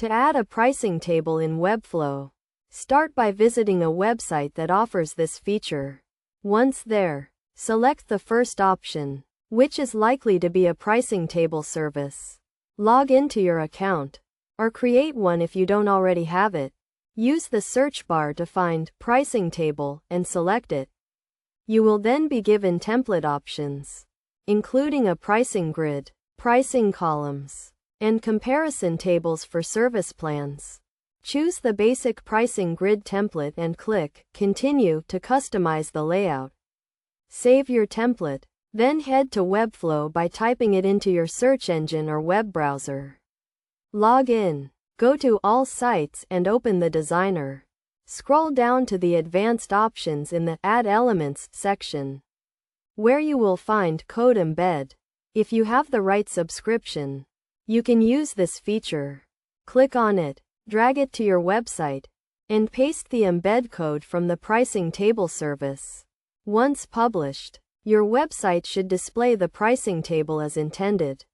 To add a pricing table in Webflow, start by visiting a website that offers this feature. Once there, select the first option, which is likely to be a pricing table service. Log into your account, or create one if you don't already have it. Use the search bar to find pricing table and select it. You will then be given template options, including a pricing grid, pricing columns, and comparison tables for service plans. Choose the basic pricing grid template and click Continue to customize the layout. Save your template, then head to Webflow by typing it into your search engine or web browser. Log in, go to All Sites and open the designer. Scroll down to the Advanced options in the Add Elements section, where you will find Code Embed. If you have the right subscription, you can use this feature. Click on it, drag it to your website, and paste the embed code from the pricing table service. Once published, your website should display the pricing table as intended.